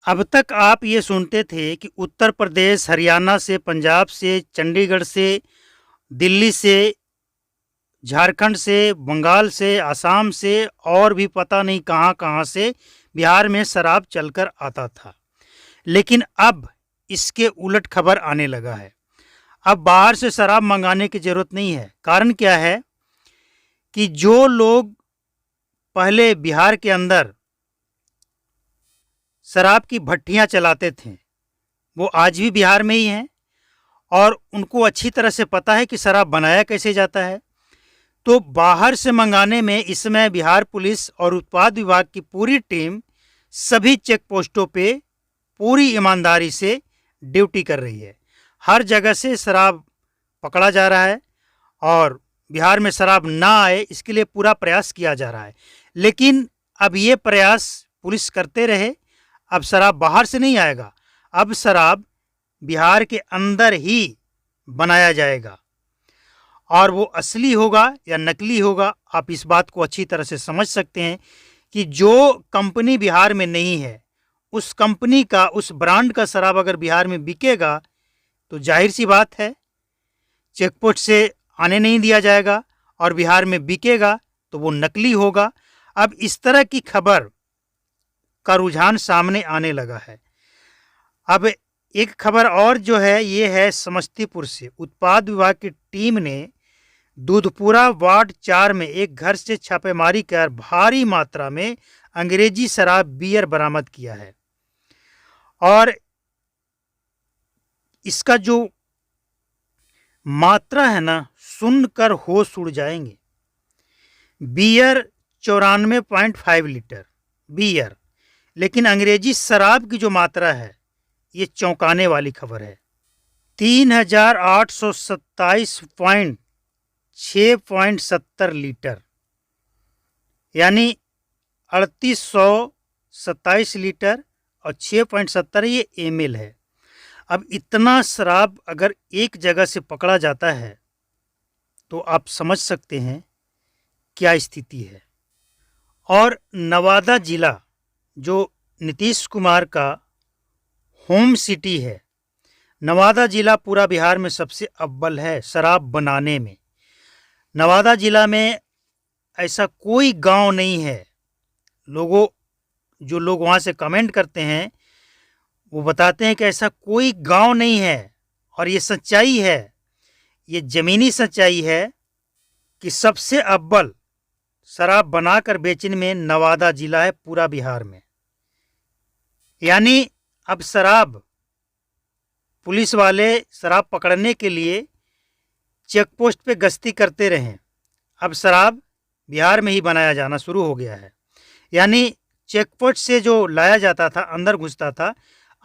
अब तक आप ये सुनते थे कि उत्तर प्रदेश, हरियाणा से, पंजाब से, चंडीगढ़ से, दिल्ली से, झारखंड से, बंगाल से, असम से और भी पता नहीं कहाँ-कहाँ से बिहार में शराब चलकर आता था। लेकिन अब इसके उलट खबर आने लगा है। अब बाहर से शराब मंगाने की ज़रूरत नहीं है। कारण क्या है कि जो लोग पहले बिहार के अंदर शराब की भट्टियाँ चलाते थे, वो आज भी बिहार में ही हैं और उनको अच्छी तरह से पता है कि शराब बनाया कैसे जाता है। तो बाहर से मंगाने में इस समय बिहार पुलिस और उत्पाद विभाग की पूरी टीम सभी चेक पोस्टों पे पूरी ईमानदारी से ड्यूटी कर रही है। हर जगह से शराब पकड़ा जा रहा है और बिहार में शराब ना आए इसके लिए पूरा प्रयास किया जा रहा है। लेकिन अब ये प्रयास पुलिस करते रहे, अब शराब बाहर से नहीं आएगा, अब शराब बिहार के अंदर ही बनाया जाएगा और वो असली होगा या नकली होगा, आप इस बात को अच्छी तरह से समझ सकते हैं कि जो कंपनी बिहार में नहीं है, उस कंपनी का, उस ब्रांड का शराब अगर बिहार में बिकेगा तो जाहिर सी बात है चेकपोस्ट से आने नहीं दिया जाएगा और बिहार में बिकेगा तो वो नकली होगा। अब इस तरह की खबर का रुझान सामने आने लगा है। अब एक खबर और जो है ये है समस्तीपुर से। उत्पाद विभाग की टीम ने दूधपुरा वार्ड 4 में एक घर से छापेमारी कर भारी मात्रा में अंग्रेजी शराब बियर बरामद किया है और इसका जो मात्रा है ना, सुनकर होश उड़ जाएंगे। बियर 94.5 लीटर बियर, लेकिन अंग्रेजी शराब की जो मात्रा है ये चौंकाने वाली खबर है। 3827.6.70 लीटर यानी 3827 लीटर और 6.70 ये एमएल है। अब इतना शराब अगर एक जगह से पकड़ा जाता है तो आप समझ सकते हैं क्या स्थिति है। और नवादा जिला जो नीतीश कुमार का होम सिटी है, नवादा जिला पूरा बिहार में सबसे अव्वल है शराब बनाने में। नवादा जिला में ऐसा कोई गांव नहीं है। जो लोग वहाँ से कमेंट करते हैं वो बताते हैं कि ऐसा कोई गांव नहीं है और ये सच्चाई है, ये ज़मीनी सच्चाई है कि सबसे अव्वल शराब बनाकर बेचने में नवादा जिला है पूरा बिहार में। यानी अब शराब पुलिस वाले शराब पकड़ने के लिए चेक पोस्ट पे गश्ती करते रहें, अब शराब बिहार में ही बनाया जाना शुरू हो गया है। यानी चेक पोस्ट से जो लाया जाता था, अंदर घुसता था,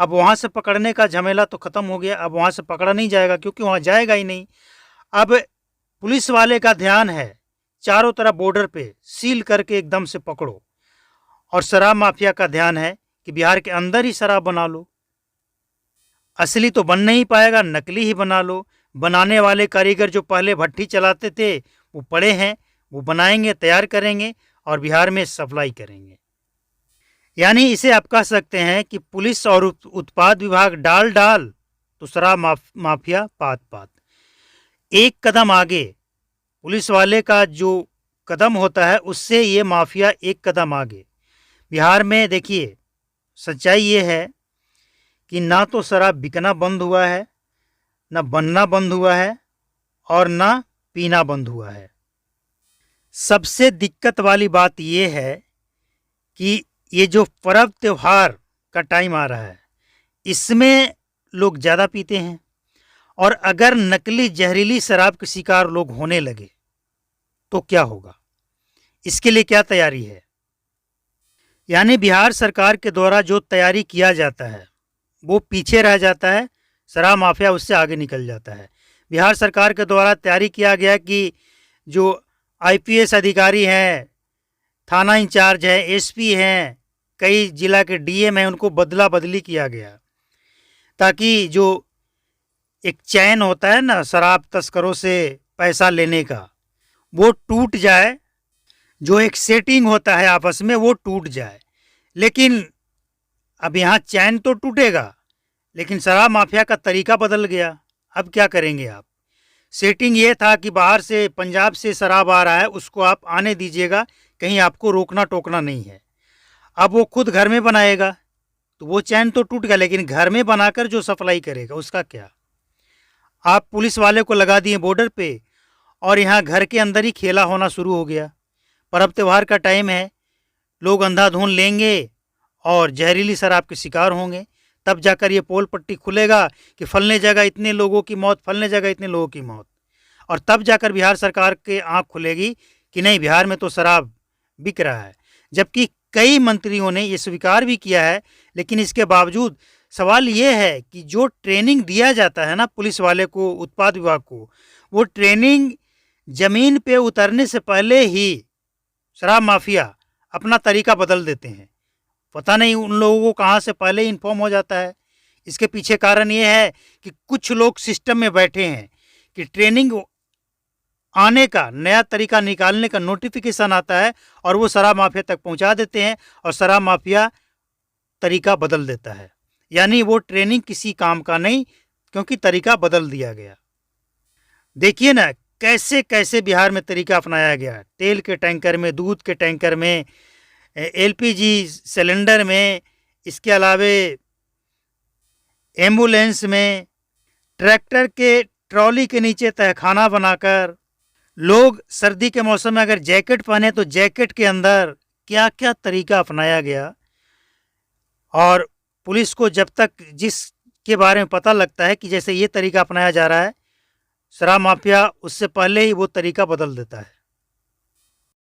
अब वहाँ से पकड़ने का झमेला तो ख़त्म हो गया। अब वहाँ से पकड़ा नहीं जाएगा क्योंकि वहाँ जाएगा ही नहीं। अब पुलिस वाले का ध्यान है चारों तरफ बॉर्डर पे सील करके एकदम से पकड़ो, और शराब माफिया का ध्यान है कि बिहार के अंदर ही शराब बना लो। असली तो बन नहीं पाएगा, नकली ही बना लो। बनाने वाले कारीगर जो पहले भट्टी चलाते थे वो पड़े हैं, वो बनाएंगे, तैयार करेंगे और बिहार में सप्लाई करेंगे। यानी इसे आप कह सकते हैं कि पुलिस और उत्पाद विभाग डाल डाल तो शराब माफिया पात पात। एक कदम आगे पुलिस वाले का जो कदम होता है उससे ये माफिया एक कदम आगे। बिहार में देखिए सच्चाई ये है कि ना तो शराब बिकना बंद हुआ है, ना बनना बंद हुआ है और ना पीना बंद हुआ है। सबसे दिक्कत वाली बात ये है कि ये जो पर्व त्योहार का टाइम आ रहा है इसमें लोग ज़्यादा पीते हैं, और अगर नकली जहरीली शराब के शिकार लोग होने लगे तो क्या होगा, इसके लिए क्या तैयारी है। यानी बिहार सरकार के द्वारा जो तैयारी किया जाता है वो पीछे रह जाता है, शराब माफिया उससे आगे निकल जाता है। बिहार सरकार के द्वारा तैयारी किया गया कि जो आईपीएस अधिकारी हैं, थाना इंचार्ज है, एसपी हैं, कई जिला के डीएम हैं, उनको बदला बदली किया गया ताकि जो एक चैन होता है ना शराब तस्करों से पैसा लेने का, वो टूट जाए, जो एक सेटिंग होता है आपस में वो टूट जाए। लेकिन अब यहाँ चैन तो टूटेगा, लेकिन शराब माफिया का तरीका बदल गया। अब क्या करेंगे आप? सेटिंग ये था कि बाहर से पंजाब से शराब आ रहा है, उसको आप आने दीजिएगा, कहीं आपको रोकना टोकना नहीं है। अब वो खुद घर में बनाएगा, तो वो चैन तो टूट गया, लेकिन घर में बनाकर जो सप्लाई करेगा उसका क्या? आप पुलिस वाले को लगा दिए बॉर्डर पे, और यहाँ घर के अंदर ही खेला होना शुरू हो गया। पर्व त्यौहार का टाइम है, लोग अंधाधुंध लेंगे और जहरीली शराब के शिकार होंगे। तब जाकर ये पोल पट्टी खुलेगा कि फलने जगह इतने लोगों की मौत, फलने जगह इतने लोगों की मौत। और तब जाकर बिहार सरकार के आँख खुलेगी कि नहीं, बिहार में तो शराब बिक रहा है। जबकि कई मंत्रियों ने ये स्वीकार भी किया है, लेकिन इसके बावजूद सवाल ये है कि जो ट्रेनिंग दिया जाता है ना पुलिस वाले को, उत्पाद विभाग को, वो ट्रेनिंग ज़मीन पे उतरने से पहले ही शराब माफिया अपना तरीका बदल देते हैं। पता नहीं उन लोगों को कहाँ से पहले इन्फॉर्म हो जाता है। इसके पीछे कारण ये है कि कुछ लोग सिस्टम में बैठे हैं कि ट्रेनिंग आने का नया तरीका निकालने का नोटिफिकेशन आता है और वो शराब माफिया तक पहुंचा देते हैं, और शराब माफिया तरीका बदल देता है। यानी वो ट्रेनिंग किसी काम का नहीं, क्योंकि तरीका बदल दिया गया। देखिए ना कैसे कैसे बिहार में तरीका अपनाया गया। तेल के टैंकर में, दूध के टैंकर में, एलपीजी सिलेंडर में, इसके अलावे एम्बुलेंस में, ट्रैक्टर के ट्रॉली के नीचे तहखाना बनाकर, लोग सर्दी के मौसम में अगर जैकेट पहने तो जैकेट के अंदर, क्या क्या तरीका अपनाया गया। और पुलिस को जब तक जिसके बारे में पता लगता है कि जैसे ये तरीका अपनाया जा रहा है, शराब माफिया उससे पहले ही वो तरीका बदल देता है।